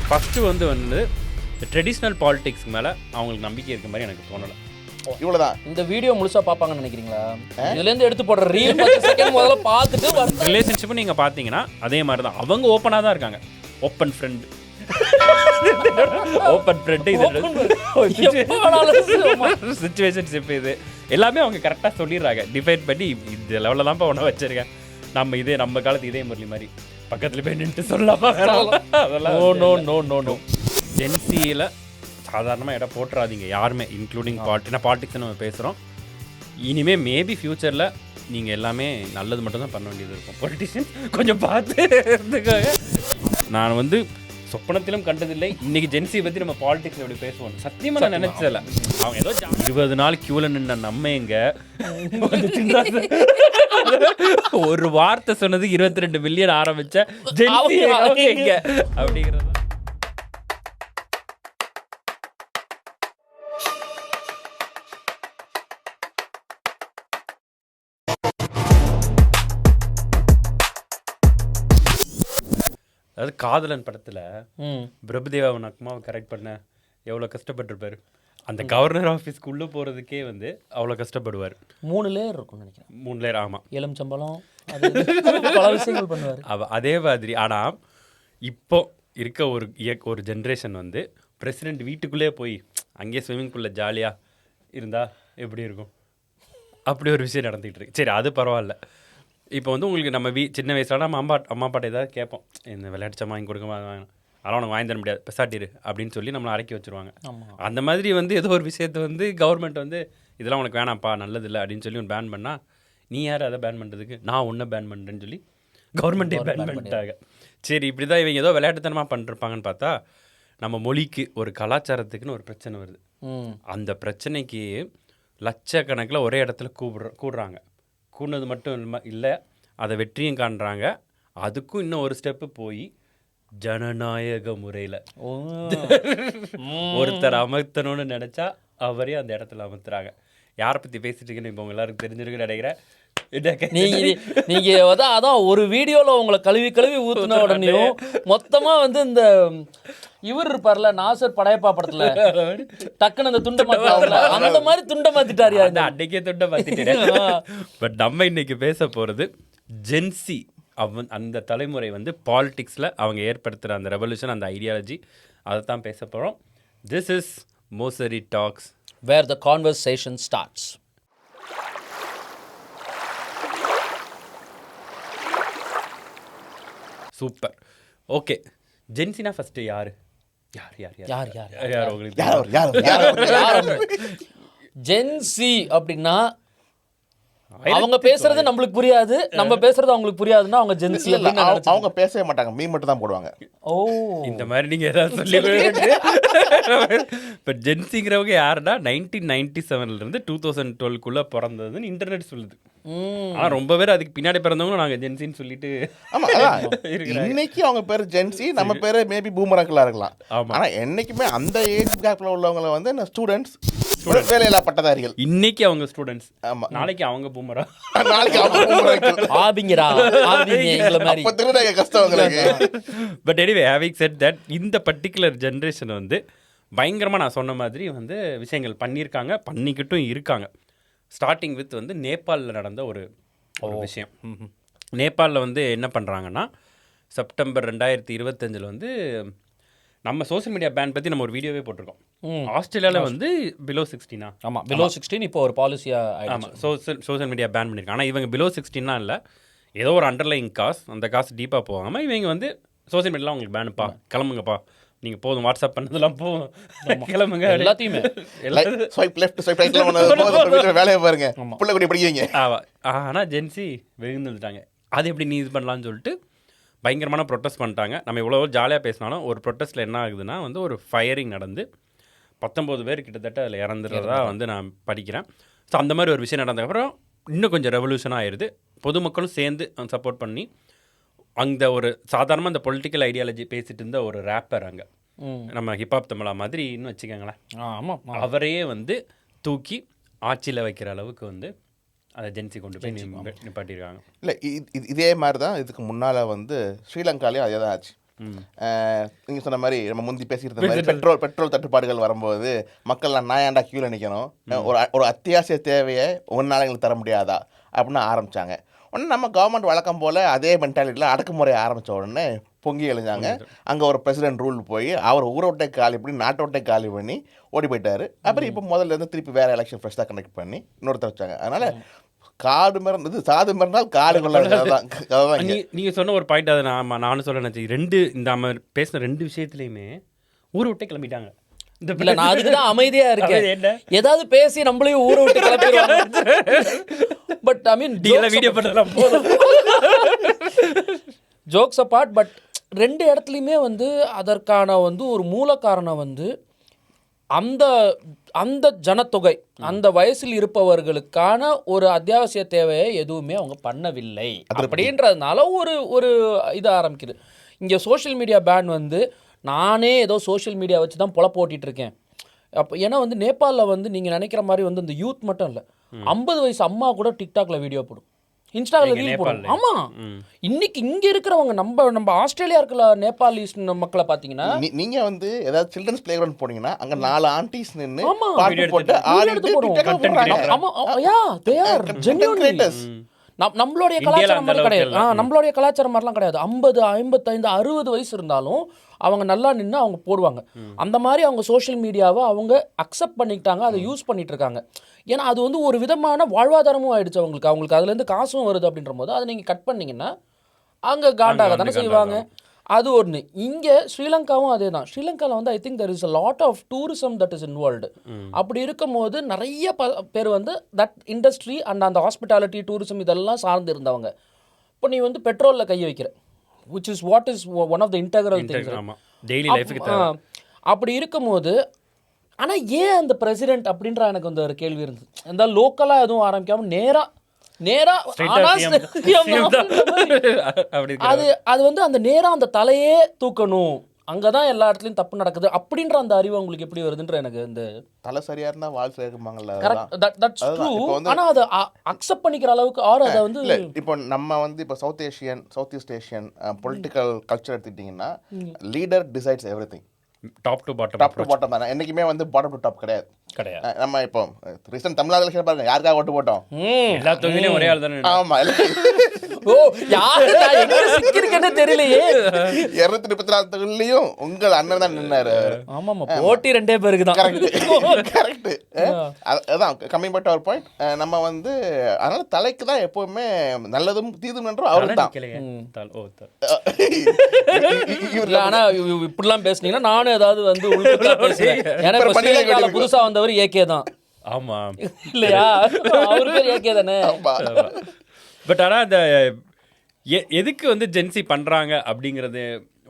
First வந்து traditional பாலிடிக்ஸ்க்கு மேலே அவங்களுக்கு நம்பிக்கை இருக்க மாதிரி எனக்கு தோணலை. இவ்வளவுதான். இந்த வீடியோ முழுசா பாப்பாங்கன்னு நினைக்கிறீங்களா? இதுல இருந்து எடுத்து போடுற ரீல் 10 செகண்ட் முதல்ல பார்த்துட்டு ரிலேஷன்ஷிப் நீங்க பாத்தீங்கன்னா அதே மாதிரி தான். அவங்க ஓப்பனா தான் இருக்காங்க. ஓப்பன் ஃப்ரெண்ட் ஓப்பன் ஃப்ரெண்ட் இது சிச்சுவேஷன்ஷிப் இது எல்லாமே அவங்க கரெக்டாக சொல்லிடுறாங்க. டிஃபைன் பண்ணி இந்த லெவலில் தான்ப்பா ஒன்று வச்சிருக்கேன். நம்ம காலத்து இதே முரளி மாதிரி பக்கத்தில் போய் நின்று சொல்லலாமா அதெல்லாம் நோ நோ நோ நோ. ஜென்சியில் சாதாரணமாக இடம் போட்டுறாதீங்க யாருமே, இன்க்ளூடிங் பாலிட்டிக்ஸ் நம்ம பேசுகிறோம். இனிமேல் மேபி ஃப்யூச்சரில் நீங்கள் எல்லாமே நல்லது மட்டும் தான் பண்ண வேண்டியது இருக்கும். பொலிட்டிஷியன் கொஞ்சம் பார்த்து இருந்துக்காக. நான் வந்து சொப்பனத்திலும் கண்டதில்லை இன்னைக்கு ஜென்சியை பற்றி நம்ம பாலிடிக்ஸ் எப்படி பேசுவோம் சத்தியமாக நான் நினைச்சதில்ல. அவங்க ஏதோ 20 நாள் கியூவில் நின்ன நம்ம எங்க ஒரு வார்த்தை சொன்னது 22 பில்லியன் ஆரம்பிச்ச ஜென்சி எங்க அப்படிங்கிறது. அதாவது காதலன் படத்தில் பிரபுதேவாவின் அம்மாவை கரெக்ட் பண்ண எவ்வளோ கஷ்டப்பட்டிருப்பாரு. அந்த கவர்னர் ஆஃபீஸ்க்குள்ளே போகிறதுக்கே வந்து அவ்வளோ கஷ்டப்படுவார். 3 லேயர் இருக்கும்னு நினைக்கிறேன். 3 லேயர் ஆமாம். எலுமிச்சம்பழம் பல விஷயங்கள் பண்ணுவார் அதே மாதிரி. ஆனால் இப்போ இருக்க ஒரு ஜென்ரேஷன் வந்து பிரசிடெண்ட் வீட்டுக்குள்ளே போய் அங்கேயே ஸ்விம்மிங் பூலில் ஜாலியாக இருந்தால் எப்படி இருக்கும்? அப்படி ஒரு விஷயம் நடந்துகிட்டு இருக்கு. சரி அது பரவாயில்ல. இப்போ வந்து உங்களுக்கு நம்ம சின்ன வயசுல நம்ம அம்மா அப்பாட்ட ஏதாவது கேட்போம், இந்த விளையாட்டுச்சா வாங்கி கொடுக்க அதெல்லாம் உனக்கு வாங்கி தர முடியாது பெசாட்டிரு அப்படின்னு சொல்லி நம்மளை அடக்கி வச்சுருவாங்க. அந்த மாதிரி வந்து ஏதோ ஒரு விஷயத்தை வந்து கவர்மெண்ட் வந்து இதெல்லாம் உனக்கு வேணாம்ப்பா நல்லதில்லை அப்படின்னு சொல்லி பேன் பண்ணால் நீ யார் அதை பேன் பண்ணுறதுக்கு, நான் ஒன்றை பேன் பண்ணுறேன்னு சொல்லி கவர்மெண்ட்டே பேன் பண்ணிட்டாங்க. சரி இப்படி தான் இவங்க ஏதோ விளையாட்டுத்தனமாக பண்ணிருப்பாங்கன்னு பார்த்தா நம்ம மொழிக்கு ஒரு கலாச்சாரத்துக்குன்னு ஒரு பிரச்சனை வருது. அந்த பிரச்சனைக்கு லட்சக்கணக்கில் ஒரே இடத்துல கூடுறாங்க. கூடுனது மட்டும் இல்லை, அதை வெற்றியும் காண்றாங்க. அதுக்கும் இன்னும் ஒரு ஸ்டெப்பு போய் ஜனநாயக முறையில் ஒருத்தர் அமர்த்தணும்னு நினச்சா அவரே அந்த இடத்துல அமர்த்துறாங்க. யாரை பற்றி பேசிட்டு இருக்கேன்னு இப்போ எல்லாருக்கும் தெரிஞ்சிருக்குன்னு நினைக்கிறேன். நீங்க அதான் ஒரு வீடியோல உங்களை கழுவி ஊத்துன உடனேயும் மொத்தமா வந்து இந்த இவர் இருப்பார்ல நாசர் படையப்பா படத்துல டக்குன்னு அந்த துண்டை மாத்திட்டாங்க, அந்த மாதிரி துண்டை மாத்திட்டாரு. அன்னைக்கே துண்டை மாத்திட்டேன். பட் நம்ம இன்னைக்கு பேச போறது ஜென்சி. அந்த தலைமுறை வந்து பாலிடிக்ஸ்ல அவங்க ஏற்படுத்துகிற அந்த ரெவல்யூஷன், அந்த ஐடியாலஜி, அதை தான் பேச போகிறோம். This is Mosari talks where the conversation starts. Super. Okay, ஜென்சினா ஃபர்ஸ்ட் யாரு? ஜென்சி அப்படின்னா அவங்க பேசுறது நம்மளுக்கு புரியாது, நம்ம பேசுறது அவங்களுக்கு புரியாதுன்னா அவங்க ஜென்சி. அவங்க பேசவே மாட்டாங்க, மீ மட்டும் தான் போடுவாங்க. ஓ, இந்த மாதிரி நீங்க ஏதாவது சொல்லி. இப்போ ஜென்சிங்கிறவங்க யாருன்னா 1997 இருந்து 2012 பிறந்ததுன்னு இன்டர்நெட் சொல்லுது. ஆனா ரொம்ப பேர் அதுக்கு பின்னாடி பிறந்தவங்க நாங்க ஜென்சின்னு சொல்லிட்டு. இன்னைக்கு அவங்க பேர் ஜென்சி, நம்ம பேரு மேபி பூமராக்களா இருக்கலாம். ஆனா என்னைக்குமே அந்த ஏஜ் கேப்ல உள்ளவங்களை வந்து ஸ்டூடெண்ட்ஸ், வேலையில்லா பட்டதாரிகள். இன்னைக்கு அவங்க ஸ்டூடெண்ட்ஸ், நாளைக்கு அவங்க பூமரா, நாளைக்கு அவங்க பூமராக்கள். ஆபிங்கடா ஆபிங்க மாதிரி அப்ப கஷ்டம் உங்களுக்கு. But anyway, having set that, இந்த பர்டிகுலர் ஜென்ரேஷன் வந்து பயங்கரமாக நான் சொன்ன மாதிரி வந்து விஷயங்கள் பண்ணியிருக்காங்க, பண்ணிக்கிட்டும் இருக்காங்க. ஸ்டார்டிங் வித் வந்து நேபாளில் நடந்த ஒரு விஷயம். நேபாளில் வந்து என்ன பண்ணுறாங்கன்னா, செப்டம்பர் 2025 வந்து நம்ம சோஷியல் மீடியா பேன் பற்றி நம்ம ஒரு வீடியோவே போட்டிருக்கோம். ஆஸ்திரேலியாவில் வந்து பிலோ 16. ஆமாம், பிலோ 16 இப்போ ஒரு பாலிசியாக. ஆமாம், சோஷியல் மீடியா பேன் பண்ணியிருக்காங்க. ஆனால் இவங்க பிலோ 16 இல்லை, ஏதோ ஒரு அண்டர்லைங் காசு, அந்த காசு டீப்பாக போகாமல் இவங்க வந்து சோஷியல் மீடியாலாம் உங்களுக்கு பேனுப்பா, கிளம்புங்கப்பா, நீங்கள் போதும் வாட்ஸ்அப் பண்ணதெல்லாம் போதும், கிளம்புங்க, எல்லாத்தையுமே வேலையை பாருங்க, பிள்ளைக்குடி படிக்கிறீங்க. ஆனால் ஜென்சி வெகுந்துட்டாங்க. அது எப்படி நீ இது பண்ணலான்னு சொல்லிட்டு பயங்கரமான ப்ரொட்டஸ்ட் பண்ணிட்டாங்க. நம்ம இவ்வளோ ஜாலியாக பேசினாலும் ஒரு ப்ரொட்டஸ்ட்டில் என்ன ஆகுதுன்னா வந்து ஒரு ஃபயரிங் நடந்து 19 பேர் கிட்டத்தட்ட அதில் இறந்துடுறதா வந்து நான் படிக்கிறேன். ஸோ அந்த மாதிரி ஒரு விஷயம் நடந்ததுக்கப்புறம் இன்னும் கொஞ்சம் ரெவல்யூஷனாக ஆயிடுது. பொதுமக்களும் சேர்ந்து சப்போர்ட் பண்ணி அந்த ஒரு சாதாரணமாக அந்த பொலிட்டிக்கல் ஐடியாலஜி பேசிட்டு இருந்த ஒரு ரேப்பர் அங்கே நம்ம ஹிப்ஹாப் தமிழா மாதிரி இன்னும் வச்சுக்கோங்களேன், அவரையே வந்து தூக்கி ஆட்சியில் வைக்கிற அளவுக்கு வந்து அதை ஜென்சி கொண்டு போய் நிப்பாட்டியிருக்காங்க. இல்லை, இதே மாதிரி தான் இதுக்கு முன்னால் வந்து ஸ்ரீலங்காலேயும் அதே தான் ஆச்சு. நீங்கள் சொன்ன மாதிரி நம்ம முந்தி பேசியிருந்த மாதிரி பெட்ரோல் தட்டுப்பாடுகள் வரும்போது மக்கள் நான் ஏன்டா கியூவில் நிற்கணும், ஒரு அத்தியாவசிய தேவையை ஒன்றால் எங்களுக்கு தர முடியாதா அப்படின்னு ஆரம்பித்தாங்க. உடனே நம்ம கவர்மெண்ட் வழக்கம் போல் அதே மென்டாலிட்டியில் அடக்குமுறை ஆரம்பித்த உடனே பொங்கி எழுந்தாங்க. அங்கே ஒரு பிரசிடென்ட் ரூல் போய் அவர் ஊரோட்டை காலி பண்ணி நாட்டோட்டை காலி பண்ணி ஓடி போயிட்டார். அப்புறம் இப்போ முதல்ல இருந்து திருப்பி வேறு எலெக்ஷன் ஃப்ரெஷ்ஷாக கனெக்ட் பண்ணி இன்னொருத்தர் வச்சாங்க. அதனால் காடு மறந்தது சாது மறந்தால் காடு கொள்ளாதான். நீங்கள் சொன்ன ஒரு பாயிண்ட், அதை நானும் சொல்ல நினச்சி இந்த நம்ம பேசின 2 விஷயத்துலையுமே ஊரை விட்டே கிளம்பிட்டாங்க. இல்ல நான் அதுக்குதான் அமைதியா இருக்கேன். ஏதாவது பேசி நம்மளையும் ஊரை விட்டு கிளம்பிடுவாங்க. பட் ஐ மீன் வீடியோ பண்ணலாம் ஜோக்ஸ் அபார்ட், பட் 2 இடத்துலையுமே வந்து அதற்கான வந்து ஒரு மூல காரணம் வந்து அந்த அந்த ஜனத்தொகை, அந்த வயசில் இருப்பவர்களுக்கான ஒரு அத்தியாவசிய தேவையை எதுவுமே அவங்க பண்ணவில்லை அப்படின்றதுனால ஒரு இது ஆரம்பிக்குது. இங்கே சோஷியல் மீடியா பேன் வந்து நானே ஏதோ சோஷியல் மீடியா வச்சு தான் பொழப்பு ஓட்டிகிட்டு இருக்கேன். அப்போ ஏன்னா வந்து நேபாளில் வந்து நீங்கள் நினைக்கிற மாதிரி வந்து இந்த யூத் மட்டும் இல்லை, 50 வயசு அம்மா கூட டிக்டாக்ல வீடியோ போடும், இன்ஸ்டாவில் ரீல் போடும். ஆமாம், இன்னைக்கு இங்கே இருக்கிறவங்க நம்ம ஆஸ்திரேலியா இருக்கிற நேபாளிஸ் மக்களை பார்த்தீங்கன்னா, நீங்கள் வந்து ஏதாவது சில்ட்ரன்ஸ் பிளே கிரவுண்ட் போனீங்கன்னா அங்கே 4 ஆண்டிஸ் நின்று நம்மளுடைய கலாச்சாரம் மாதிரி கிடையாது. நம்மளுடைய கலாச்சாரம் மாதிரிலாம் கிடையாது. 50, 55, 60 வயசு இருந்தாலும் அவங்க நல்லா நின்று அவங்க போடுவாங்க. அந்த மாதிரி அவங்க சோஷியல் மீடியாவை அவங்க அக்செப்ட் பண்ணிக்கிட்டாங்க, அதை யூஸ் பண்ணிட்டு இருக்காங்க. ஏன்னா அது வந்து ஒரு விதமான வாழ்வாதாரமும் ஆயிடுச்சு அவங்களுக்கு அதுலேருந்து காசும் வருது. அப்படின்ற போது அதை நீங்கள் கட் பண்ணிங்கன்னா அங்கே காண்டாக தானே செய்வாங்க. அது ஒன்று. இங்கே ஸ்ரீலங்காவும் அதே தான். ஸ்ரீலங்காவில் வந்து I think there is a lot of tourism that is involved. அப்படி இருக்கும் போது நிறைய பேர் வந்து தட் இண்டஸ்ட்ரி அண்ட் அந்த ஹாஸ்பிட்டாலிட்டி டூரிசம் இதெல்லாம் சார்ந்து இருந்தவங்க. இப்போ நீ வந்து பெட்ரோலில் கை வைக்கிற, which is what is one of the integral things. Daily லைஃப்க்கு அப்படி இருக்கும்போது ஆனால் ஏன் அந்த பிரசிடென்ட் அப்படின்ற எனக்கு வந்து ஒரு கேள்வி இருந்தது. இந்த லோக்கலாக எதுவும் ஆரம்பிக்காமல் அது வந்து அந்த நேரம் அந்த தலையே தூக்கணும், அங்கதான் எல்லா இடத்துலயும் தப்பு நடக்குது அப்படின்ற அந்த அறிவு உங்களுக்கு எப்படி வருதுன்ற எனக்கு இந்த தலை சரியா இருந்தா வாழ் சேர்க்குமாங்கல்ல. ஆனா அதை அக்செப்ட் பண்ணிக்கிற அளவுக்கு ஆர் அதை வந்து இப்போ நம்ம வந்து இப்போ southeast Asian political culture எடுத்துக்கிட்டீங்கன்னா leader decides everything. Top to bottom தானே, என்னைக்குமே வந்து பாட்டம் டு டாப் கிடையாது. நம்ம இப்போ ரீசன்ட் தமிழ்நாடு எலெக்ஷன் பாருங்க, யாருக்காக ஓட்டு போட்டோம்? எல்லா தொகுதியிலும் ஒரே ஆள் தானே. ஆமா, ஓ யாரு எங்க சிக்கிருக்கேன்னு தெரியலையே. 234 தொகுதியிலையும் உங்கள் அண்ணன் தான் நின்னாரு. ஆமாமா, போட்டி 2 பேருக்கு தான். கரெக்ட். அதான் கம்மிங் பட் அவர் பாயிண்ட். நம்ம வந்து அதனால தலைக்கு தான் எப்பவுமே நல்லதும் தீதும் என்றும் அவரு தான். ஆனா இப்படிலாம் பேசுனீங்கன்னா நானும் ஏதாவது வந்து பேசுறேன். புதுசா வந்தவர் ஏகே தான். ஆமா இல்லையா, அவரு பேர் ஏகே தானே. பட் ஆனால் அந்த எதுக்கு வந்து ஜென்சி பண்ணுறாங்க அப்படிங்கிறது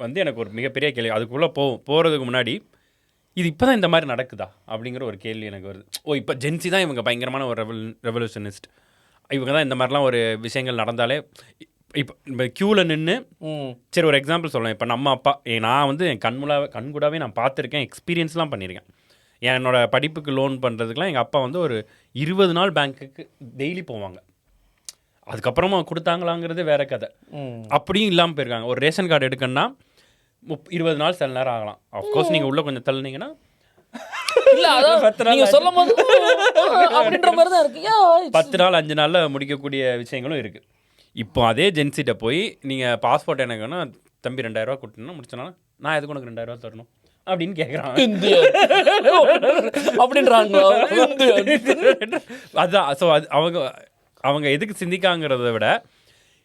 வந்து எனக்கு ஒரு மிகப்பெரிய கேள்வி. அதுக்குள்ளே போகிறதுக்கு முன்னாடி இது இப்போ தான் இந்த மாதிரி நடக்குதா அப்படிங்கிற ஒரு கேள்வி எனக்கு வருது. ஓ, இப்போ ஜென்சி தான் இவங்க பயங்கரமான ஒரு ரெவல்யூஷனிஸ்ட், இவங்க தான் இந்த மாதிரிலாம் ஒரு விஷயங்கள் நடந்தாலே இப்போ க்யூவில் நின்று சரி ஒரு எக்ஸாம்பிள் சொல்லலாம். இப்போ நம்ம அப்பா நான் வந்து என் கண்கூடாவே நான் பார்த்துருக்கேன், எக்ஸ்பீரியன்ஸ்லாம் பண்ணியிருக்கேன். என்னோடய படிப்புக்கு லோன் பண்ணுறதுக்குலாம் எங்கள் அப்பா வந்து ஒரு 20 நாள் பேங்க்குக்கு டெய்லி போவாங்க. அதுக்கப்புறமா கொடுத்தாங்களாங்கிறது வேற கதை. அப்படியும் இல்லாமல் போயிருக்காங்க. ஒரு ரேஷன் கார்டு எடுக்கணும்னா 20 நாள் சில நேரம் ஆகலாம். அஃப்கோர்ஸ் நீங்கள் உள்ளே கொஞ்சம் தள்ளினீங்கன்னா இல்லை, அதான் நீங்கள் சொல்லும் போது அப்படின்ற மாதிரி தான் இருக்கு. 10 நாள் 5 நாளில் முடிக்கக்கூடிய விஷயங்களும் இருக்குது. இப்போ அதே ஜென்சிட்ட போய் நீங்கள் பாஸ்போர்ட் எனக்கு வேணும் தம்பி 2000 ரூபா கொடுத்தீங்கன்னா முடிச்சனால நான் எதுக்கு உனக்கு 2000 ரூபா தரணும் அப்படின்னு கேட்குறாங்க அப்படின்றாங்க. அதுதான். ஸோ அது அவங்க எதுக்கு சிந்திக்காங்கிறத விட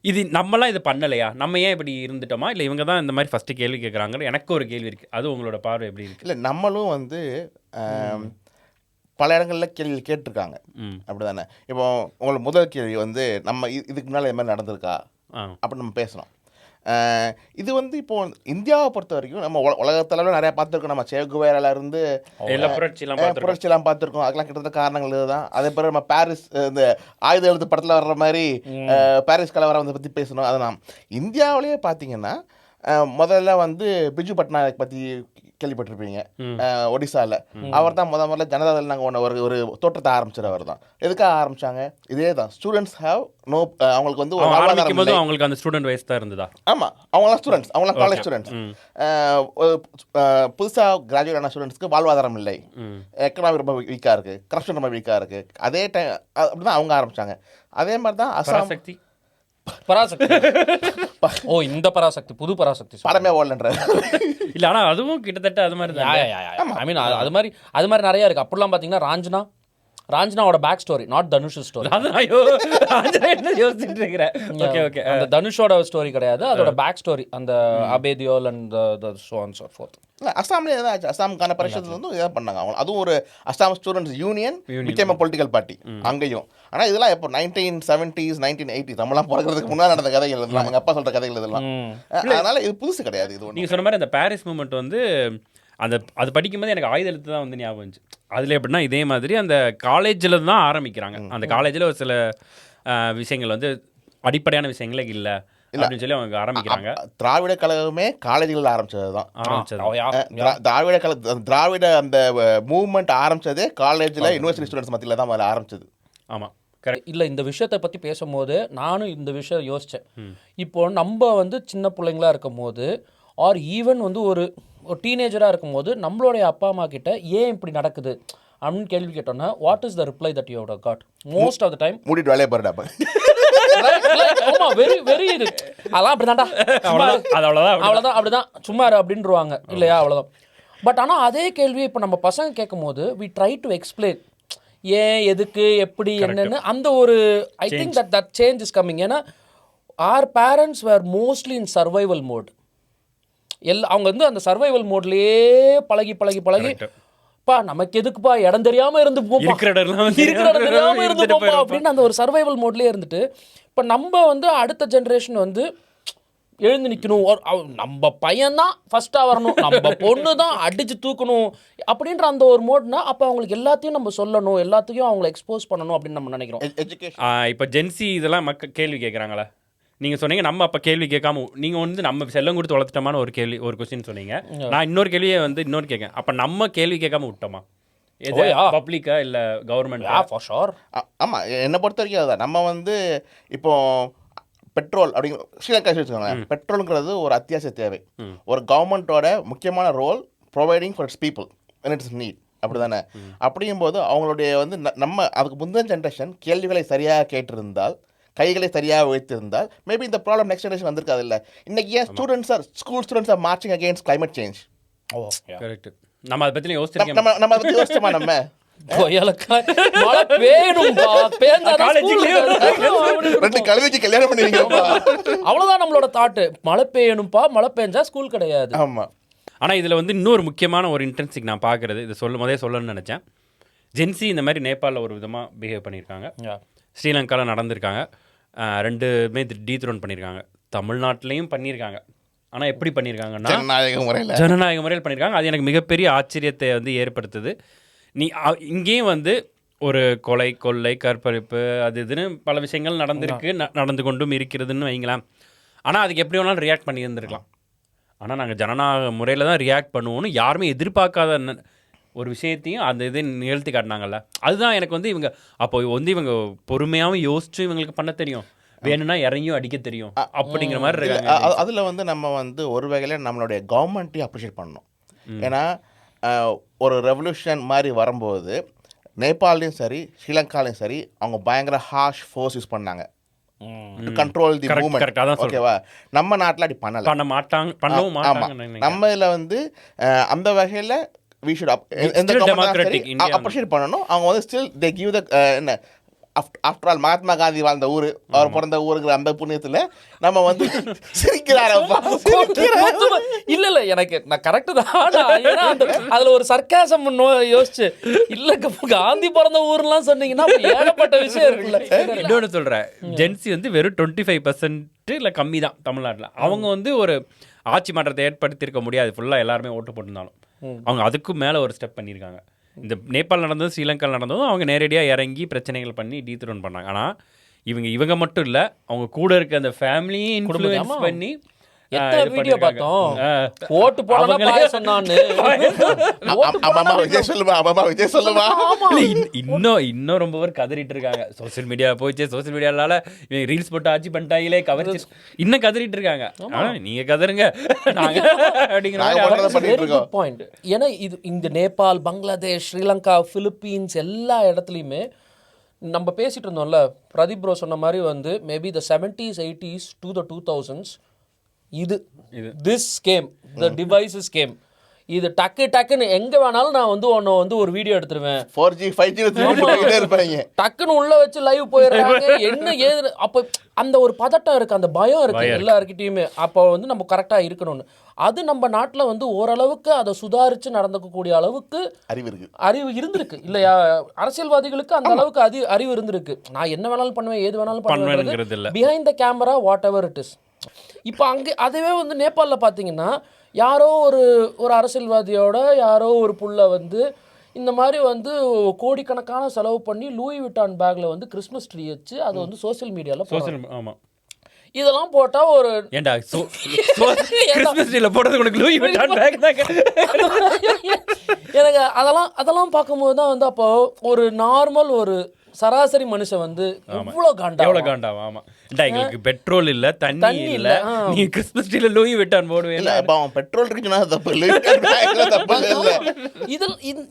இது நம்மளாம் இது பண்ணலையா, நம்ம ஏன் இப்படி இருந்துட்டோமா, இல்லை இவங்க தான் இந்த மாதிரி ஃபஸ்ட்டு கேள்வி கேட்குறாங்க. எனக்கு ஒரு கேள்வி இருக்குது, அது உங்களோட பார்வை எப்படி இருக்குது? இல்லை, நம்மளும் வந்து பல இடங்களில் கேள்வி கேட்டிருக்காங்க, அப்படி தானே. இப்போ உங்களுக்கு முதல் கேள்வி வந்து நம்ம இதுக்கு முன்னால் இது மாதிரி நடந்திருக்கா அப்படின்னு நம்ம பேசுகிறோம். இது வந்து இப்போ இந்தியாவை பொறுத்த வரைக்கும் நம்ம உலகத்தளவில் நிறையா பார்த்துருக்கோம். நம்ம சேகுவேராலேருந்து புரட்சியெல்லாம் பார்த்துருக்கோம். அதுக்கெல்லாம் கிட்டத்தட்ட காரணங்கள் இதுதான். அதே பிறகு நம்ம பாரிஸ் இந்த ஆயுத எழுத்து படத்தில் வர்ற மாதிரி பாரிஸ் கலவரம் பற்றி பேசணும். அதெல்லாம் இந்தியாவிலேயே பார்த்தீங்கன்னா முதல்ல வந்து பிஜு பட்நாயக் பற்றி கேள்விப்பட்டிருப்பீங்க, ஒடிசால. அவர் தான் முதல்ல ஜனதாதள் நாங்கள் ஒன்று ஒரு தோற்றத்தை ஆரம்பிச்சது அவர் தான். எதுக்காக ஆரம்பிச்சாங்க? இதே தான், ஸ்டூடெண்ட்ஸ் ஹேவ் நோ, அவங்களுக்கு வந்து ஒரு ஆரம்பிக்கும் போது அவங்களுக்கு அந்த ஸ்டூடெண்ட் வயசு தான் இருந்ததா? ஆமாம், அவங்களாம் ஸ்டூடெண்ட்ஸ், அவங்களாம் காலேஜ் ஸ்டூடெண்ட்ஸ். புதுசாக கிராஜுவேட் ஆன ஸ்டூடெண்ட்ஸ்க்கு வாழ்வாதாரம் இல்லை, எக்கனாமி ரொம்ப வீக்காக இருக்குது, கரப்ஷன் ரொம்ப வீக்காக இருக்குது. அதே டைம் அப்படி தான் அவங்க ஆரம்பித்தாங்க. அதே மாதிரி தான் அசாம் பராசக்தி. ஓ, இந்த பராசக்தி புது பராசக்தி படமே ஓடலன்ற இல்லை, ஆனால் அதுவும் கிட்டத்தட்ட அது மாதிரி தான். ஐ மீன் அது மாதிரி நிறைய இருக்குது. அப்படிலாம் பார்த்தீங்கன்னா ராஞ்சனாவோட back story, not Dhanush story. யோசிச்சுட்டு இருக்கிறேன். ஓகே ஓகே, அந்த தனுஷோட ஸ்டோரி கிடையாது, அதோட பேக் ஸ்டோரி, அந்த அபேதியோல் and so on so forth. இல்லை, அசாம்லேயே தான் ஆச்சு. அசாமுக்கான பரிஷத்தில் வந்து இதாக பண்ணாங்க அவங்க. அதுவும் ஒரு Assam students union became political party அங்கேயும். ஆனால் இதெல்லாம் எப்போ 1970s 1980s நம்மளாம் பிறக்கிறதுக்கு முன்னாடி நடந்த கதைகள் இதெல்லாம், எங்கள் அப்பா சொல்கிற கதைகள் இதெல்லாம். அதனால இது புதுசு கிடையாது. இது நீங்கள் சொன்ன மாதிரி அந்த பாரிஸ் மூமெண்ட் வந்து அது படிக்கும்போது எனக்கு ஆயுத எழுத்து தான் வந்து ஞாபகம் வந்துச்சு. அதில் எப்படின்னா இதே மாதிரி அந்த காலேஜில் தான் ஆரம்பிக்கிறாங்க. அந்த காலேஜில் ஒரு சில விஷயங்கள் வந்து அடிப்படையான விஷயங்களே இல்லை அப்படின்னு சொல்லி அவங்க ஆரம்பிக்கிறாங்க. திராவிட கழகமே காலேஜுகளில் ஆரம்பிச்சது தான். திராவிட அந்த மூவ்மெண்ட் ஆரம்பிச்சதே காலேஜில் யூனிவர்சிட்டி ஸ்டூடெண்ட்ஸ் மத்தியில் தான் ஆரம்பிச்சது. ஆமாம், இல்லை, இந்த விஷயத்தை பற்றி பேசும்போது நானும் இந்த விஷயம் யோசித்தேன். இப்போ நம்ம வந்து சின்ன பிள்ளைங்களா இருக்கும் போது, ஆர் ஈவன் வந்து ஒரு டீனேஜராக இருக்கும்போது நம்மளுடைய அப்பா அம்மா கிட்ட ஏன் இப்படி நடக்குது அப்படின்னு கேள்வி கேட்டோன்னா, what is the reply that you have got most of the time? மூடிட்டு வேலையை பாருடாப்பா. ஆமா, வெரி வெரி இது அதெல்லாம் அப்படிதான்டா, அவ்வளோதான் அப்படிதான் சும்மா அப்படின்ருவாங்க இல்லையா, அவ்வளோதான். பட் ஆனால் அதே கேள்வி இப்போ நம்ம பசங்க கேட்கும் போது வி ட்ரை டு எக்ஸ்பிளைன் ஏன், எதுக்கு, எப்படி, என்னன்னு. அந்த ஒரு I think that change is coming. ஏன்னா our parents were mostly in survival mode. அவங்க வந்து அந்த சர்வைவல் மோட்லயே பழகி பா நமக்கு எதுக்குப்பா, இடம் தெரியாம இருந்து போப்பா, தெரியாம இருந்து போப்பா அப்படின்னு அந்த ஒரு சர்வைவல் மோட்லயே இருந்துட்டு, இப்போ நம்ம வந்து அடுத்த ஜென்ரேஷன் வந்து எழுந்து நிற்கணும், நம்ம பையன்தான் ஃபர்ஸ்ட்டாக வரணும், நம்ம பொண்ணு தான் அடித்து தூக்கணும் அப்படின்ற அந்த ஒரு மோட்னா, அப்போ அவங்களுக்கு எல்லாத்தையும் நம்ம சொல்லணும், எல்லாத்தையும் அவங்களை எக்ஸ்போஸ் பண்ணணும் அப்படின்னு நம்ம நினைக்கிறோம். இப்போ ஜென்சி இதெல்லாம் கேள்வி கேட்குறாங்களா? நீங்கள் சொன்னீங்க நம்ம அப்போ கேள்வி கேட்காம நீங்கள் வந்து நம்ம செல்லம் கொடுத்து வளர்த்துட்டோமான ஒரு கொஸ்டின் சொன்னீங்க. நான் இன்னொரு கேள்வியை வந்து கேட்கேன். அப்போ நம்ம கேள்வி கேட்காம விட்டோமா? பப்ளிக்கா இல்லை கவர்மெண்ட்? For sure. ஆமாம், என்னை பொறுத்த வரைக்கும் அதுதான். நம்ம வந்து இப்போ பெட்ரோல் அப்படிங்கிற ஸ்ரீலங்கா வச்சுக்கோங்க, பெட்ரோலுங்கிறது ஒரு அத்தியாவசிய தேவை. ஒரு கவர்மெண்ட்டோட முக்கியமான role providing for its people when it is need. அப்படி தானே? அப்படிங்கும்போது அவங்களுடைய வந்து நம்ம அதுக்கு முந்தின ஜென்ரேஷன் கேள்விகளை சரியாக கேட்டிருந்தால், கைகளை சரியாக வைத்திருந்தால், மேபி இந்த ப்ராப்ளம் நெக்ஸ்ட் ஜெனரேஷன் வந்திருக்காது. இல்லை, இன்னைக்கு ஏன் school students are marching against climate change? Correct. நம்ம அதை பற்றி யோசிச்சிருக்கோம். நம்ம அதை பற்றி யோசிச்சோமா? நம்ம அவ்வளவுதான் நம்மளோட தாட்டு. மழை பெய்யணும்பா, மழை பெஞ்சா ஸ்கூல் கிடையாது. ஆமா. ஆனா இதுல வந்து இன்னொரு முக்கியமான ஒரு இன்ட்ரென்சிக் நான் பாக்குறது, இது சொல்லணும்னு நினைச்சேன். ஜென்சி இந்த மாதிரி நேபாளில் ஒரு விதமா பிஹேவ் பண்ணியிருக்காங்க, ஸ்ரீலங்காவில் நடந்திருக்காங்க, ரெண்டுமே டீத்ரோன் பண்ணியிருக்காங்க, தமிழ்நாட்டிலையும் பண்ணியிருக்காங்க. ஆனால் எப்படி பண்ணியிருக்காங்கன்னா ஜனநாயக முறையில் பண்ணியிருக்காங்க. அது எனக்கு மிகப்பெரிய ஆச்சரியத்தை வந்து ஏற்படுத்துது. இங்கேயும் வந்து ஒரு கொள்ளை, கற்பழிப்பு, அது இதுன்னு பல விஷயங்கள் நடந்து கொண்டும் இருக்கிறதுன்னு வைங்களேன். ஆனால் அதுக்கு எப்படி வேணாலும் ரியாக்ட் பண்ணி இருந்திருக்கலாம். ஆனால் நாங்கள் ஜனநாயக முறையில் தான் ரியாக்ட் பண்ணுவோன்னு யாருமே எதிர்பார்க்காத ஒரு விஷயத்தையும் அந்த இதை நிகழ்த்தி காட்டினாங்கல்ல. அதுதான் எனக்கு வந்து இவங்க அப்போ வந்து இவங்க பொறுமையாகவும் யோசிச்சும் இவங்களுக்கு பண்ண தெரியும், வேணும்னா இறங்கியும் அடிக்க தெரியும் அப்படிங்கிற மாதிரி இருக்காங்க. அதில் வந்து நம்ம வந்து ஒரு வகையில் நம்மளுடைய கவர்மெண்ட்டையும் அப்ரிஷியேட் பண்ணணும். ஏன்னா ஒரு ரெவல்யூஷன் மாதிரி வரும்போது நேபாளையும் சரி ஸ்ரீலங்காலையும் சரி அவங்க பயங்கர ஹார்ஷ் ஃபோர்ஸ் யூஸ் பண்ணாங்க டு கண்ட்ரோல் தி மூவ்மெண்ட். ஓகேவா? நம்ம நாட்டில் அப்படி பண்ண மாட்டாங்க. நம்ம இதில் வந்து அந்த வகையில் we should appreciate பண்ணணும். அவங்க வந்து still they give the என்ன ஆஃப்டர் ஆல் மகாத்மா காந்தி வாழ்ந்த ஊர், அவர் பிறந்த ஊருக்கு அந்த புண்ணியத்தில் நம்ம வந்து சிரிக்கிறாரப்பா. இல்லை எனக்கு நான் கரெக்டு தான். ஏன்னா அதில் ஒரு சர்க்காசம் யோசிச்சு இல்லை காந்தி பிறந்த ஊர்லாம் சொன்னீங்கன்னா ஏகப்பட்ட விஷயம் இருக்குல்ல. இன்னொன்று சொல்கிறேன், ஜென்சி வந்து வெறும் 25% இல்லை கம்மி தான் தமிழ்நாட்டில். அவங்க வந்து ஒரு ஆட்சி மாற்றத்தை ஏற்படுத்தியிருக்க முடியாது, ஃபுல்லாக எல்லாருமே ஓட்டு போட்டிருந்தாலும். அவங்க அதுக்கும் மேலே ஒரு ஸ்டெப் பண்ணியிருக்காங்க. இந்த நேபாள் நடந்ததும் ஸ்ரீலங்காவில் நடந்ததும் அவங்க நேரடியாக இறங்கி பிரச்சனைகள் பண்ணி டீத்ரோன் பண்ணாங்க. ஆனால் இவங்க மட்டும் இல்லை, அவங்க கூட இருக்க அந்த ஃபேமிலியும் இன்ஃப்ளூயன்ஸ் பண்ணி எத்தனை இது வீடியோ பண்ணிருக்காங்க. பார்த்தோம். ஓட்டு போடலாம் பாய சொன்னான்னு. அம்மா விஜய் சொல்லுமா, அம்மா விஜய் சொல்லுமா. இன்னும் ரொம்ப பேர் கதறிட்டு இருக்காங்க. சோசியல் மீடியா போயிடுச்சு, சோசியல் மீடியால ரீல்ஸ் போட்டு ஆட்சி பண்ணிட்டாங்களே, கவர்ச்சி இன்னும் கதறிட்டு இருக்காங்க. நீங்க கதறுங்க, நாங்க அப்படிங்கிற நாங்க மாதிரி பண்றத பண்ணிட்டு இருக்கோம். பாயிண்ட். ஏன்னா இது இந்த நேபாள், பங்களாதேஷ், ஸ்ரீலங்கா, பிலிப்பீன்ஸ் எல்லா இடத்துலையுமே நம்ம பேசிட்டு இருந்தோம்ல, பிரதீப் ப்ரோ சொன்ன மாதிரி வந்து maybe the 70s 80s to the 2000s இது this game the devices game. இது டக்குன்னு எங்க வேணாலும் நான் வந்து ஒன்று வந்து ஒரு வீடியோ எடுத்துருவேன். 4G 5G இருப்பாங்க, டக்குன்னு உள்ள வச்சு லைவ் போயிடுறாங்க. என்ன ஏது அப்போ அந்த ஒரு பதட்டம் இருக்கு, அந்த பயம் இருக்கு எல்லாருக்கிட்டையுமே. அப்போ வந்து நம்ம கரெக்டாக இருக்கணும்னு. அது நம்ம நாட்டில் வந்து ஓரளவுக்கு அதை சுதாரித்து நடந்துக்கக்கூடிய அளவுக்கு அறிவு இருந்திருக்கு இல்லையா? அரசியல்வாதிகளுக்கு அந்த அளவுக்கு அறிவு இருந்திருக்கு. நான் என்ன வேணாலும் பண்ணுவேன், ஏது வேணாலும் பண்ணுவேன், behind the camera what ever it is. இப்போ அங்கே அதுவே வந்து நேபாளில் பார்த்தீங்கன்னா யாரோ ஒரு அரசியல்வாதியோட யாரோ ஒரு புள்ள வந்து இந்த மாதிரி வந்து கோடிக்கணக்கான செலவு பண்ணி லூயி விட்டான் பேக்கில் வந்து கிறிஸ்மஸ் ட்ரீ வச்சு அதை வந்து சோசியல் மீடியாவில் ஆமாம் இதெல்லாம் போட்டா ஒரு ஏண்டா கிறிஸ்மஸ் ட்ரீல போடுறது உனக்கு லூயி விட்டான் பேக் தான். எனக்கு அதெல்லாம் பார்க்கும்போது தான் வந்து அப்போ ஒரு நார்மல் ஒரு சராசரி மனுஷன் வந்து எவ்வளோ காண்டாவும். ஆமா எங்களுக்கு பெட்ரோல் இல்ல, தண்ணி இல்ல, நீ கிறிஸ்மஸ் ட்ரீல லூயி விட்டான் போடுவேன். இல்ல அப்ப அவன் பெட்ரோல் இருக்குன்னா தப்பு இல்ல.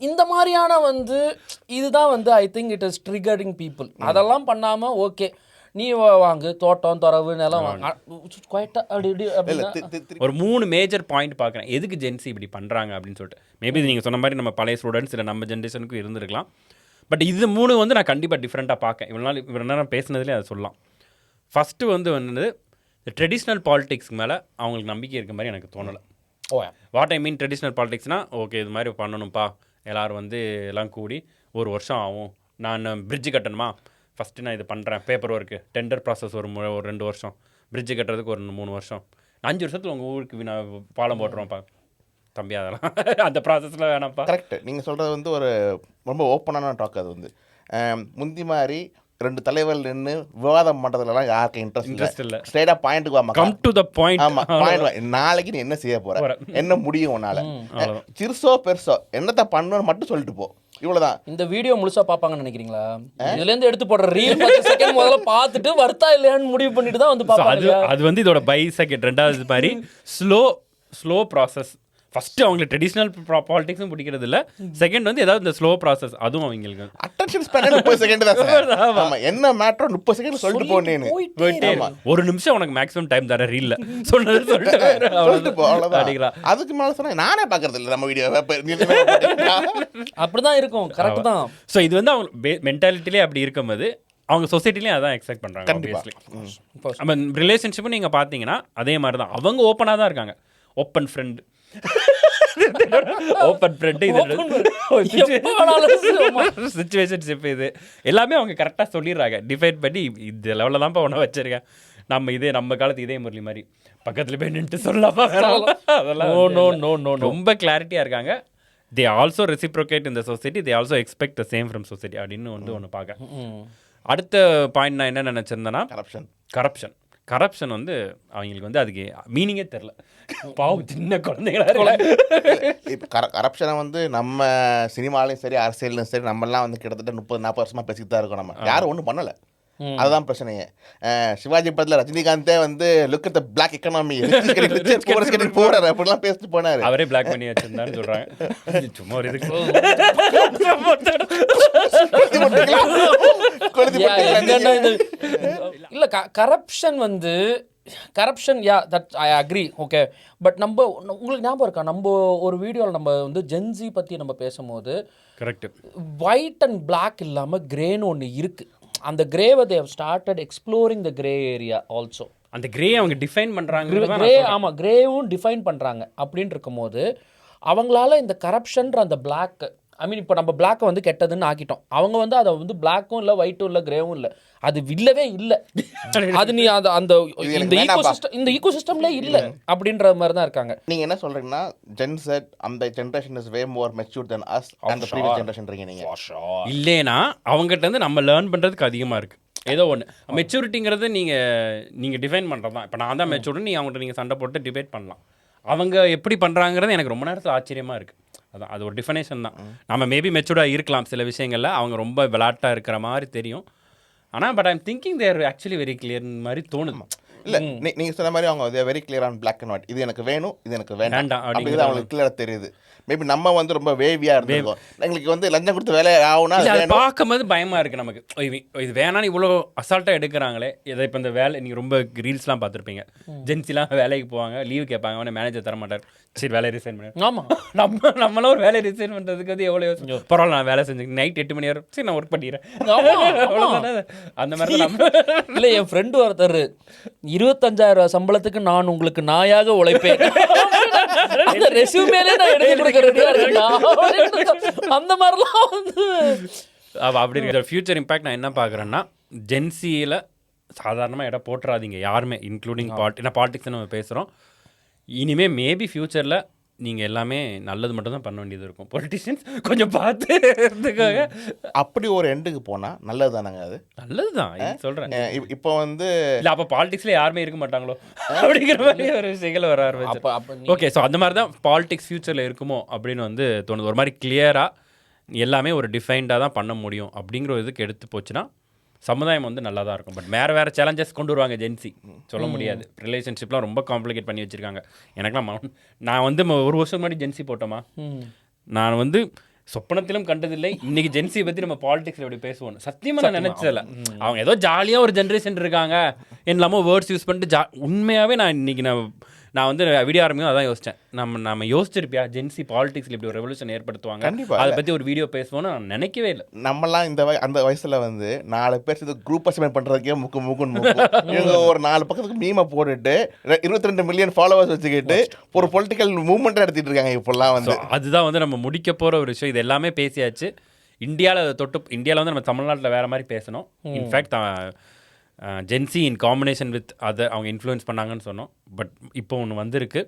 இந்த மாதிரியான வந்து இதுதான் வந்து I think it is triggering people. அதெல்லாம் பண்ணாம ஓகே நீ வாங்கு, தோட்டம் துறவு நிலம் ஒரு 3 மேஜர் பாயிண்ட் பார்க்குறேன் எதுக்கு ஜென்சி இப்படி பண்ணுறாங்க அப்படின்னு சொல்லிட்டு. மேபி நீங்கள் சொன்ன மாதிரி நம்ம பழைய ஸ்டூடெண்ட்ஸ் இல்லை நம்ம ஜென்ரேஷனுக்கும் இருந்திருக்கலாம். பட் இது 3 வந்து நான் கண்டிப்பாக டிஃப்ரெண்ட்டாக பார்க்கேன். இவ்வளோ நேரம் பேசுனதுலேயே அதை சொல்லலாம். ஃபஸ்ட்டு வந்து ட்ரெடிஷ்னல் பாலிடிக்ஸ்க்கு மேலே அவங்களுக்கு நம்பிக்கை இருக்க மாதிரி எனக்கு தோணலை. வாட் ஐ மீன் ட்ரெடிஷ்னல் பாலிடிக்ஸ்னால் ஓகே இது மாதிரி பண்ணணும்ப்பா, எல்லோரும் வந்து எல்லாம் கூடி 1 வருஷம் ஆகும், நான் பிரிட்ஜு கட்டணுமா, ஃபஸ்ட்டு நான் இது பண்ணுறேன், பேப்பர் ஒர்க்கு, டெண்டர் ப்ராசஸ் ஒரு 2 வருஷம், பிரிட்ஜு கட்டுறதுக்கு ஒரு 3 வருஷம், 5 வருஷத்தில் உங்கள் ஊருக்கு நான் பாலம் போட்டுருவோம்ப்பா. தம்பி அதெல்லாம் அந்த ப்ராசஸில் வேணாம்ப்பா. கரெக்ட். நீங்கள் சொல்கிறது வந்து ஒரு ரொம்ப ஓப்பனான டாக். அது வந்து முந்தி மாதிரி 2 தலைவர் நின்று விவாதம் பண்ணுறதுலாம் யாருக்கும் இன்ட்ரெஸ்ட் இல்லை. ஸ்ட்ரைட்டாக பாயிண்ட்டுக்கு வாமா, கம் டு த பாயிண்ட். ஆமாம், பாயிண்ட். நாளைக்கு நீ என்ன செய்ய போகிற, என்ன முடியும் உன்னால், சிறுசோ பெருசோ என்னத்தை பண்ணணும்னு மட்டும் சொல்லிட்டு போ, இவ்வளவுதான். இந்த வீடியோ முழுசா பாப்பாங்கன்னு நினைக்கிறீங்களா? இதுல இருந்து எடுத்து போடுற ரீல் 10 செகண்ட் முதல்ல பார்த்துட்டு வருத்தா இல்லையான்னு முடிவு பண்ணிட்டு தான் வந்து பாப்பாங்க. அது வந்து இதோட பை செகண்ட். ரெண்டாவது மாதிரி ஸ்லோ ப்ராசஸ். ஃபர்ஸ்ட் அவங்களுக்கு ட்ரெடிஷ்னல் பாலிடிக்ஸும் பிடிக்கிறது இல்லை. செகண்ட் வந்து ஏதாவது இந்த ஸ்லோ ப்ராசஸ், அதுவும் அவங்களுக்கு அட்டென்ஷன் ஸ்பேன் 30 செகண்ட் தான் சார். ஆமா, என்ன மேட்டரோ 30 செகண்ட் சொல்லிட்டு போனேன்னு. ஒரு நிமிஷம் உனக்கு மேக்ஸிமம் டைம் தர ரீல்ல சொன்னது சொல்லிட்டு போ, அவ்வளவுதான். அதுக்கு மேல சொன்னா நானே பாக்குறது இல்லை நம்ம வீடியோவை. அப்படிதான் இருக்கும். கரெக்ட் தான். ஸோ இது வந்து அவங்க மென்டாலிட்டிலே அப்படி இருக்கும்போது அவங்க சொசைட்டிலையும் அதான் எக்ஸ்பெக்ட் பண்ணுறாங்க. ஆப்வியஸ்லி நம்ம ரிலேஷன்ஷிப்பும் நீங்கள் பார்த்தீங்கன்னா அதே மாதிரி தான். அவங்க ஓப்பனாக தான் இருக்காங்க. ஓப்பன் ஃப்ரெண்ட் சிச்சுவேஷன்ஷிப் இது எல்லாமே அவங்க கரெக்டாக சொல்லிடுறாங்க. டிஃபைட் பண்ணி இது லெவலில் தான்ப்பா ஒன்று வச்சிருக்கேன், நம்ம இதே நம்ம காலத்து இதே முரளி மாதிரி பக்கத்தில் போய் நின்று சொல்லலாமா அதெல்லாம் ரொம்ப கிளாரிட்டியாக இருக்காங்க. தே ஆல்சோ ரெசிப்ரோகேட் இந்த society, they also expect the same from society அப்படின்னு ஒன்று பார்க்க. அடுத்த பாயிண்ட் நான் என்ன நினச்சிருந்தேன்னா கரப்ஷன் வந்து அவங்களுக்கு வந்து அதுக்கு மீனிங்கே தெரில. பாவம் சின்ன குழந்தைங்களா. இப்போ கரப்ஷனை வந்து நம்ம சினிமாலையும் சரி அரசியலும் சரி நம்மளாம் வந்து கிட்டத்தட்ட 30-40 வருஷமாக பேசிட்டு தான் இருக்கோம். நம்ம யாரும் ஒன்றும் பண்ணலை, அதுதான் பிரச்சனையே. சிவாஜி படத்தில் ரஜினிகாந்தே வந்து look at the black economy போறாரு அப்படிலாம் பேசிட்டு போனாரு. அவரே பிளாக் பண்ணி வச்சிருந்தான்னு சொல்றாங்க. சும்மா ஒரு இதுக்கு இல்ல corruption yeah that I agree okay. But நம்ம உங்களுக்கு ஞாபகம் இருக்கா, நம்ம ஒரு வீடியோவில் நம்ம வந்து ஜென்சி பற்றி நம்ம பேசும்போது கரெக்ட் ஒயிட் அண்ட் பிளாக் இல்லாமல் கிரேன்னு ஒன்று இருக்குது. அந்த கிரேவை they have started exploring the grey area also. அந்த கிரே அவங்க டிஃபைன் பண்ணுறாங்க. கிரே ஆமாம், கிரேவும் டிஃபைன் பண்ணுறாங்க. அப்படின்னு இருக்கும்போது அவங்களால இந்த கரப்ஷன்ற அந்த பிளாக் ஐ மீன் இப்போ நம்ம பிளாக்கை வந்து கெட்டதுன்னு ஆக்கிட்டோம். அவங்க வந்து அதை வந்து பிளாக்கும் இல்லை ஒயிட்டும் இல்லை கிரேவும் இல்லை, அது இல்லவே இல்லை. அது நீ அந்த இந்த ஈகோ சிஸ்டம்ல இல்லை அப்படின்ற மாதிரி தான் இருக்காங்க. நீங்க என்ன சொல்றீங்கன்னா ஜென்செட் அந்த generation is way more matured then us and the previous generation. நீங்க இல்லேனா அவங்ககிட்ட இருந்து நம்ம லேர்ன் பண்றதுக்கு அதிகமா இருக்கு. ஏதோ ஒன்று மெச்சூரிட்டிங்கிறது நீங்கள் டிஃபைன் பண்ணுறது தான். இப்போ நான் தான் மெச்சூர்டு, நீ அவங்கள்ட்ட நீங்கள் சண்டை போட்டு டிபேட் பண்ணலாம். அவங்க எப்படி பண்ணுறாங்கிறது எனக்கு ரொம்ப நேரத்தில் ஆச்சரியமாக இருக்குது. அதான் அது ஒரு டிஃபனேஷன் தான். நம்ம மேபி மெச்சூர்டாக இருக்கலாம் சில விஷயங்களில், அவங்க ரொம்ப விளாட்டாக இருக்கிற மாதிரி தெரியும். ஆனால் but I'm thinking there actually very clear மாதிரி தோணுது. இல்லை நீங்கள் சொன்ன மாதிரி அவங்க very clear on black and white. இது எனக்கு வேணும், இது எனக்கு வேண்டாம் அப்படிங்கிறது அவங்களுக்கு கிளியராக தெரியுது. மேபி நம்ம வந்து ரொம்ப வேவியாக இருந்திருக்கோம். எங்களுக்கு வந்து லஞ்சம் கொடுத்து வேலை ஆகுனா பார்க்கும்போது பயமாக இருக்குது நமக்கு. இது வேணான்னு இவ்வளோ அசால்ட்டாக எடுக்கிறாங்களே. இதை இப்போ இந்த வேலை நீங்கள் ரொம்ப ரீல்ஸ்லாம் பார்த்துருப்பீங்க. ஜென்சிலாம் வேலைக்கு போவாங்க, லீவு கேட்பாங்க, அவனை மேனேஜர் தர மாட்டார். சரி வேலையை ரிசைன் பண்ணி. ஆமாம், நம்மளாம் ஒரு வேலையை ரிசைன் பண்ணுறதுக்கு வந்து எவ்வளோ யோசிச்சோம். பரவாயில்ல, நான் வேலை செஞ்சேன், நைட் 8 மணி வரும், சரி நான் ஒர்க் பண்ணிடுறேன். அந்த மாதிரி தான் நம்ம. இல்லை, என் ஃப்ரெண்டு ஒருத்தர் 25,000 சம்பளத்துக்கு நான் உங்களுக்கு நாயாக உழைப்பேன், அந்த ரெஸ்யூமேலே நான் எடுத்து கொடுக்கறேன் அந்த மாதிரிலாம் வந்து அப்படி இருக்கிற ஃபியூச்சர் இம்பாக்ட் நான் என்ன பார்க்குறேன்னா, ஜென்சியில் சாதாரணமாக இடம் போட்டுறாதீங்க யாருமே, இன்க்ளூடிங் பாலிடிக்ஸ் நம்ம பேசுகிறோம். இனிமேல் மேபி ஃப்யூச்சரில் நீங்கள் எல்லாமே நல்லது மட்டும் தான் பண்ண வேண்டியது இருக்கும். பொலிட்டிஷியன்ஸ் கொஞ்சம் பார்த்து இருந்துக்காக. அப்படி ஒரு எண்டுக்கு போனால் நல்லது தானேங்க. அது நல்லது தான் சொல்கிறேன். இப்போ வந்து இல்லை, அப்போ பாலிடிக்ஸில் யாருமே இருக்க மாட்டாங்களோ அப்படிங்கிற மாதிரி ஒரு விஷயங்கள் வர ஆரம்பிச்சு. ஓகே, ஸோ அந்த மாதிரி தான் பாலிடிக்ஸ் ஃப்யூச்சரில் இருக்குமோ அப்படின்னு வந்து தோணுது. ஒரு மாதிரி கிளியராக எல்லாமே ஒரு டிஃபைன்டாக தான் பண்ண முடியும் அப்படிங்கிற ஒரு இதுக்கு எடுத்து போச்சுன்னா சமுதாயம் வந்து நல்லா தான் இருக்கும். பட் வேறு சேலஞ்சஸ் கொண்டு வருவாங்க ஜென்சி, சொல்ல முடியாது. ரிலேஷன்ஷிப்லாம் ரொம்ப காம்ப்ளிகேட் பண்ணி வச்சுருக்காங்க. எனக்குலாம் நான் வந்து ஒரு வருஷம் முன்னாடி ஜென்சி போட்டோமா, நான் வந்து சொப்பனத்திலும் கண்டதில்லை. இன்னைக்கு ஜென்சியை பற்றி நம்ம பாலிடிக்ஸில் எப்படி பேசுவோம் சத்தியமாக நான் நினச்சதில்ல. அவங்க ஏதோ ஜாலியாக ஒரு ஜென்ரேஷன் இருக்காங்க, என்னமோ வேர்ட்ஸ் யூஸ் பண்ணிட்டு உண்மையாகவே நான் வந்து வீடியோ ஆரம்பிக்கும் அதான் யோசித்தேன். நம்ம யோசிச்சிருப்பியா ஜென்சி பாலிடிக்ஸில் இப்படி ஒரு ரெவல்யூஷன் ஏற்படுத்துவாங்க, அதை பற்றி ஒரு வீடியோ பேசுவோன்னு நான் நினைக்கவே இல்லை. நம்மலாம் அந்த வயசில் வந்து 4 பேர் சேர்ந்து குரூப் அசைன்மெண்ட் பண்ணுறதுக்கே முக்குன்னு இவங்க ஒரு 4 பக்கத்துக்கு மீமை போட்டுட்டு 22 மில்லியன் ஃபாலோவர்ஸ் வச்சுக்கிட்டு ஒரு பொலிட்டிக்கல் மூவ்மெண்ட் நடத்திட்டு இருக்காங்க இப்போல்லாம் வந்து. அதுதான் வந்து நம்ம முடிக்க போகிற ஒரு விஷயம். இது எல்லாமே பேசியாச்சு. இந்தியாவில் வந்து நம்ம தமிழ்நாட்டில் வேறு மாதிரி பேசணும். In fact Gen Z in combination with அவங்க இன்ஃப்ளூயன்ஸ் பண்ணாங்கன்னு சொன்னோம். பட் இப்போ ஒன்று வந்திருக்கு,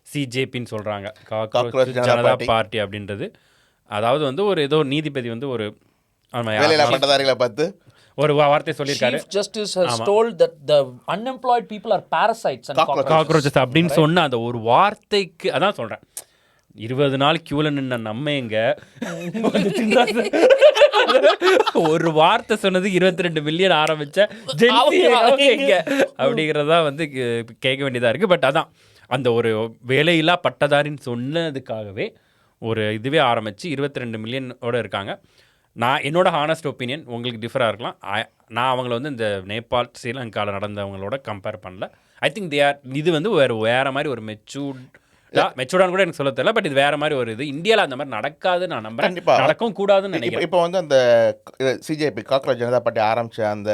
சிஜேபின்னு சொல்கிறாங்க, காக்ரோச் ஜனதா பார்ட்டி அப்படின்றது. அதாவது வந்து ஒரு ஏதோ நீதிபதி வந்து ஒரு பட்டதாரிகளை பார்த்து ஒரு வார்த்தை சொல்லியிருக்காரு. Chief Justice has told that the unemployed people are parasites and cockroaches அப்படின்னு சொன்ன அந்த ஒரு வார்த்தைக்கு அதான் சொல்கிறேன். 20 நாள் கியூல நின்ன நம்ம எங்க ஒரு வார்த்தை சொன்னது 22 மில்லியன் ஆரம்பிச்ச அப்படிங்கிறதா வந்து கேட்க வேண்டியதாக இருக்குது. பட் அதான் அந்த ஒரு வேலையில்லா பட்டதாரின்னு சொன்னதுக்காகவே ஒரு இதுவே ஆரம்பித்து 22 மில்லியனோட இருக்காங்க. என்னோட ஹானஸ்ட் ஒப்பீனியன் உங்களுக்கு டிஃபராக இருக்கலாம். நான் அவங்கள வந்து இந்த நேபாள் ஸ்ரீலங்காவில் நடந்தவங்களோட கம்பேர் பண்ணல. ஐ திங்க் இது வந்து வேறு மாதிரி ஒரு மெச்சூர்டான்னு கூட எனக்கு சொல்ல தெரியல. பட் இது வேற மாதிரி ஒரு இது இந்தியாவில் அந்த மாதிரி நடக்காது நான் நம்புறேன். கண்டிப்பாக நடக்கவும் கூடாதுன்னு நினைக்கிறேன். இப்போ வந்து அந்த சிஜேபி காக்ரோச் ஜனதா பார்ட்டி ஆரம்பித்த அந்த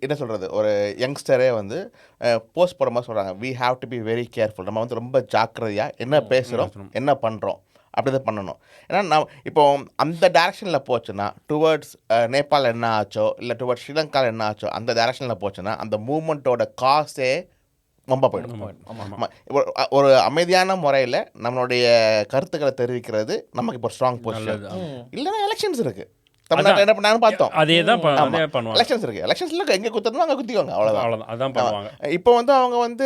என்ன சொல்கிறது, ஒரு யங்ஸ்டரே வந்து போஸ்ட் போடும்போது சொல்கிறாங்க, we have to be very careful. நம்ம வந்து ரொம்ப ஜாக்கிரதையாக என்ன பேசுகிறோம் என்ன பண்ணுறோம் அப்படி தான் பண்ணணும். ஏன்னா நான் இப்போ அந்த டேரக்ஷனில் போச்சுன்னா டுவர்ட்ஸ் நேபாள் என்ன ஆச்சோ இல்லை டுவர்ட்ஸ் ஸ்ரீலங்காவில் என்ன ஆச்சோ அந்த டேரக்ஷனில் போச்சுன்னா அந்த மூமெண்ட்டோட காசே ரொம்ப போயிடும். ஒரு அமைதியான முறையில் நம்மளுடைய கருத்துக்களை தெரிவிக்கிறது நமக்கு இப்போ ஸ்ட்ராங் பொசிஷன். இல்லைன்னா எலெக்ஷன்ஸ் இருக்குது தமிழ்நாட்டில் என்ன பண்ணாலும் பார்த்தோம். அதே தான் பண்ணுவாங்க. எலெக்ஷன்ஸ் இருக்குது, எலெக்ஷன்ஸில் எங்கே குத்தணும் அங்கே குத்திக்குவாங்க, அவ்வளோதான். அதான் பண்ணுவாங்க. இப்போ வந்து அவங்க வந்து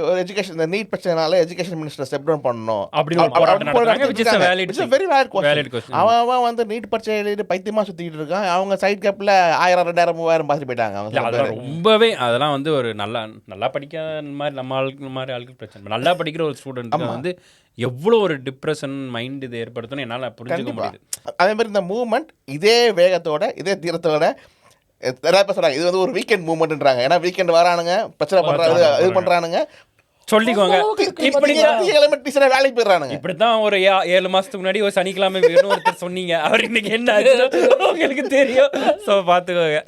ஒரு எஜுகேஷன் இந்த நீட் பிரச்சனைனால எஜுகேஷன் மினிஸ்டர் ஸ்டெப் டவுன் பண்ணணும் அப்படின்னு அவன் வந்து நீட் பிரச்சனை எழுதிட்டு பைத்தியமாக சுற்றிக்கிட்டு இருக்கான். அவங்க சைட் கேப்பில் 1000 2000 3000 பார்த்து போயிட்டாங்க. அவங்க ரொம்பவே அதெல்லாம் வந்து ஒரு நல்லா படிக்காத மாதிரி நம்ம மாதிரி ஆளுக்கு பிரச்சனை. நல்லா படிக்கிற ஒரு ஸ்டூடெண்ட் வந்து எவ்வளோ ஒரு டிப்ரெஷன் மைண்ட் இது ஏற்படுத்தணும் என்னால் புரிஞ்சுக்க முடியுது. அதே மாதிரி இந்த மூவ்மெண்ட் இதே வேகத்தோட இதே தீரத்தோட நிறைய பேர் சொல்கிறாங்க இது வந்து ஒரு வீக்கெண்ட் மூவ்மெண்ட்ன்றாங்க. ஏன்னா வீக்கெண்ட் வரானுங்க பிரச்சனை பண்ணுறாங்க இது பண்ணுறானுங்க சொல்லிக்கோங்க. வேலைக்கு போயிடுறானுங்க. இப்படித்தான் ஒரு 7 மாசத்துக்கு முன்னாடி ஒரு சனிக்கிழமை வேணும் ஒருத்தர் சொன்னீங்க. அவர் இன்னைக்கு என்ன உங்களுக்கு தெரியும். ஸோ பார்த்துக்கோங்க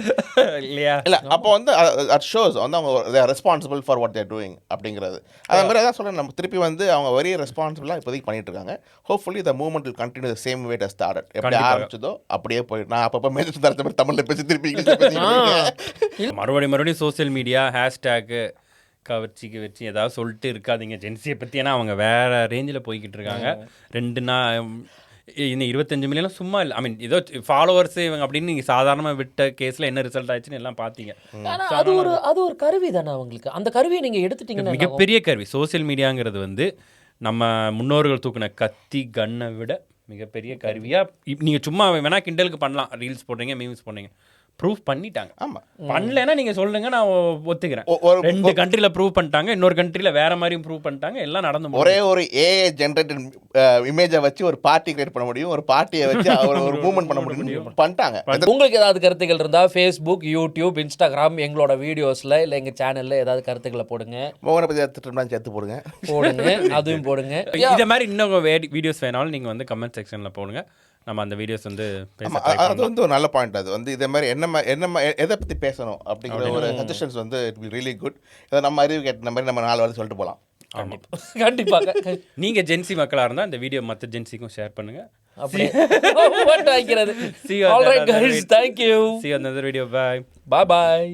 இல்லையா. இல்லை அப்போ வந்து அட் ஷோஸ் வந்து அவங்க responsible for what they're doing அப்படிங்கிறது. அதே மாதிரி தான் சொல்கிறேன், நம்ம திருப்பி வந்து அவங்க வெரி ரெஸ்பான்சிபிளாக இப்போதைக்கு பண்ணிட்டு இருக்காங்க. Hopefully the movement will continue the same way as started. எப்படி ஆரம்பிச்சதோ அப்படியே போயிட்டு நான் அப்பப்போ மேஜர் தரத்தை தமிழில் பேசி திருப்பி மறுபடியும் சோசியல் மீடியா ஹேஷ்டேக்கு கவர்ச்சிக்கு வச்சு ஏதாவது சொல்லிட்டு இருக்காதிங்க ஜென்சியை பற்றி. ஏன்னா அவங்க வேறு ரேஞ்சில் போய்கிட்டு இருக்காங்க. இன்னும் 25 மில்லியன் சும்மா இல்லை. ஐ மீன் ஏதோ ஃபாலோவர்ஸ் இவங்க அப்படின்னு நீங்கள் சாதாரணமாக விட்ட கேஸில் என்ன ரிசல்ட் ஆச்சுன்னு எல்லாம் பார்த்தீங்க. ஆனா அது ஒரு கருவி தானே அவங்களுக்கு. அந்த கருவியை நீங்க எடுத்துட்டீங்கன்னா மிகப்பெரிய கருவி சோசியல் மீடியாங்கிறது வந்து நம்ம முன்னோர்கள் தூக்கின கத்தி கன்னை விட மிகப்பெரிய கருவியாக நீங்கள் சும்மா வேணா கிண்டலுக்கு பண்ணலாம். ரீல்ஸ் போடுறீங்க, மீம்ஸ் போடுறீங்க, ப்ரூவ் பண்ணிட்டாங்க. ஆமா, பண்ணலைன்னா நீங்கள் சொல்லுங்க, நான் ஒத்துக்கிறேன். ஒரு 2 கண்ட்ரியில் ப்ரூவ் பண்ணிட்டாங்க, இன்னொரு கண்ட்ரியில் வேற மாதிரியும் ப்ரூவ் பண்ணிட்டாங்க. எல்லாம் நடந்து ஒரே ஒரு ஏஐ ஜென்ரேட்டட் இமேஜை வச்சு ஒரு பார்ட்டி கிரியேட் பண்ண முடியும், ஒரு பார்ட்டியை வச்சு ஒரு மூவ்மெண்ட் பண்ண முடியும், பண்ணிட்டாங்க. உங்களுக்கு ஏதாவது கருத்துக்கள் இருந்தா ஃபேஸ்புக், யூடியூப், இன்ஸ்டாகிராம் எங்களோட வீடியோஸ்ல இல்ல எங்க சேனல்ல ஏதாவது கருத்துக்களை போடுங்க. மோகனை பத்தி திட்டம்லாம் சேர்த்து போடுங்க, அதுவும் போடுங்க. இதை மாதிரி இன்னும் வீடியோஸ் வேணாலும் நீங்கள் வந்து கமெண்ட் செக்ஷனில் போடுங்க. நம்ம அந்த வீடியோஸ் வந்து அது வந்து ஒரு நல்ல பாயிண்ட். அது வந்து இதே மாதிரி என்ன எதை பற்றி பேசணும் அப்படிங்கிற ஒரு சஜஷன்ஸ் வந்து இட் பி ரியலி குட். இதை நம்ம அறிவு கேட்ட மாதிரி நம்ம 4 வாரம் சொல்லிட்டு போகலாம். கண்டிப்பாக நீங்கள் ஜென்சி மக்களாக இருந்தால் இந்த வீடியோ மற்ற ஜென்சிக்கும் ஷேர் பண்ணுங்க. அப்படியே வாங்கிக்கிறது. All right guys, thank you. See you on another video. Bye. Bye bye.